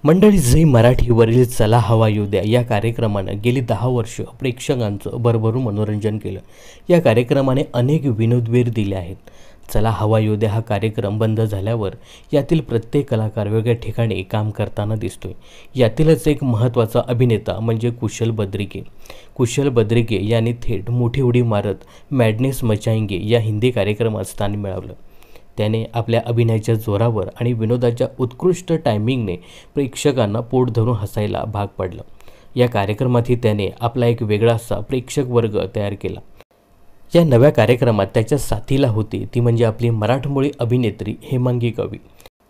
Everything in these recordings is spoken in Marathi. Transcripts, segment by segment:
मंडळी, झी मराठीवरील चला हवा येऊ द्या या कार्यक्रमानं गेली 10 वर्ष प्रेक्षकांचं भरभरून मनोरंजन केलं। या कार्यक्रमाने अनेक विनोदवीर दिले आहेत। चला हवा येऊ द्या हा कार्यक्रम बंद झाल्यावर यातील प्रत्येक कलाकार वेगळ्या ठिकाणी काम करताना दिसतोय। यातीलच एक महत्त्वाचा अभिनेता म्हणजे कुशल बद्रिके। कुशल बद्रिके यांनी थेट मोठी उडी मारत मॅडनेस मचाएंगे या हिंदी कार्यक्रमात स्थान मिळवलं। त्याने आपल्या अभिनयाच्या जोरावर आणि विनोदाच्या उत्कृष्ट टायमिंगने प्रेक्षकांना पोट धरून हसायला भाग पाडलं। या कार्यक्रमातही त्याने आपला एक वेगळासा प्रेक्षक वर्ग तयार केला। या नव्या कार्यक्रमात त्याच्या साथीला होती ती म्हणजे आपली मराठमोळी अभिनेत्री हेमांगी कवी।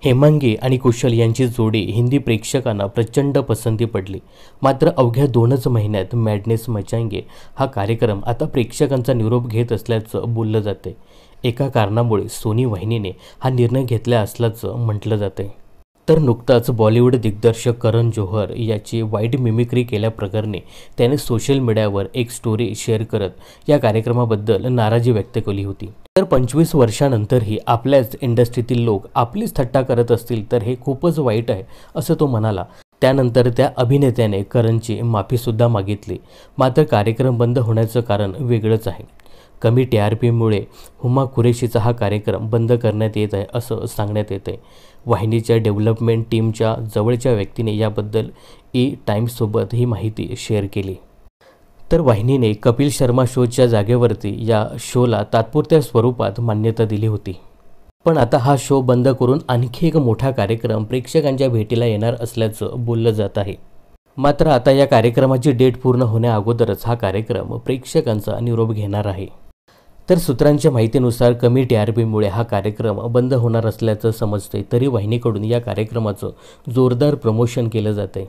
हेमांगी आणि कुशल यांची जोडी हिंदी प्रेक्षकांना प्रचंड पसंती पडली। मात्र अवघ्या 2च महिन्यात मॅडनेस मचाएंगे हा कार्यक्रम आता प्रेक्षकांचा निरोप घेत असल्याचं बोललं जाते। एका कारणामुळे सोनी वाहिनीने हा निर्णय घेतला असल्याचं म्हटलं जाते। तर नुकताच बॉलिवूड दिग्दर्शक करण जोहर याची वाईट मिमिक्री केल्याप्रकरणी त्याने सोशल मीडियावर एक स्टोरी शेअर करत या कार्यक्रमाबद्दल नाराजी व्यक्त केली होती। तर 25 वर्षांनंतरही आपल्याच इंडस्ट्रीतील लोक आपलीच थट्टा करत असतील तर हे खूपच वाईट आहे असं तो म्हणाला। त्यानंतर त्या अभिनेत्याने करणची माफीसुद्धा मागितली। मात्र कार्यक्रम बंद होण्याचं कारण वेगळंच आहे। कमी TRPमुळे हुमा कुरेशीचा हा कार्यक्रम बंद करण्यात येत आहे असं सांगण्यात येते। वाहिनीच्या डेव्हलपमेंट टीमच्या जवळच्या व्यक्तीने याबद्दल टाइम्ससोबत ही माहिती शेअर केली। तर वाहिनीने कपिल शर्मा शोच्या जागेवरती या शोला तात्पुरत्या स्वरूपात मान्यता दिली होती। पण आता हा शो बंद करून आणखी एक मोठा कार्यक्रम प्रेक्षकांच्या भेटीला येणार असल्याचं बोललं जात आहे। मात्र आता या कार्यक्रमाची डेट पूर्ण होण्याअगोदरच हा कार्यक्रम प्रेक्षकांचा निरोप घेणार आहे। तर सूत्रांच्या माहितीनुसार कमी TRPमुळे हा कार्यक्रम बंद होणार असल्याचं समजते, तरी वाहिनीकडून या कार्यक्रमाचं जोरदार प्रमोशन केलं जाते।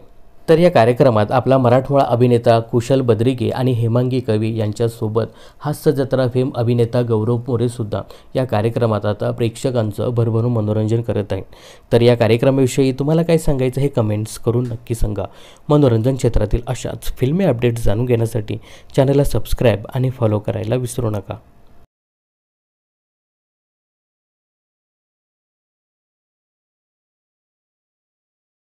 तर या कार्यक्रमात आपला मराठमोळा अभिनेता कुशल बद्रिके आणि हेमांगी कवी यांच्यासोबत हास्य जत्रा फेम अभिनेता गौरव मोरेसुद्धा या कार्यक्रमात आता प्रेक्षकांचं भरभरून मनोरंजन करत आहेत। तर या कार्यक्रमाविषयी तुम्हाला काय सांगायचं हे कमेंट्स करून नक्की सांगा। मनोरंजन क्षेत्रातील अशाच फिल्मी अपडेट्स जाणून घेण्यासाठी चॅनलला सबस्क्राईब आणि फॉलो करायला विसरू नका।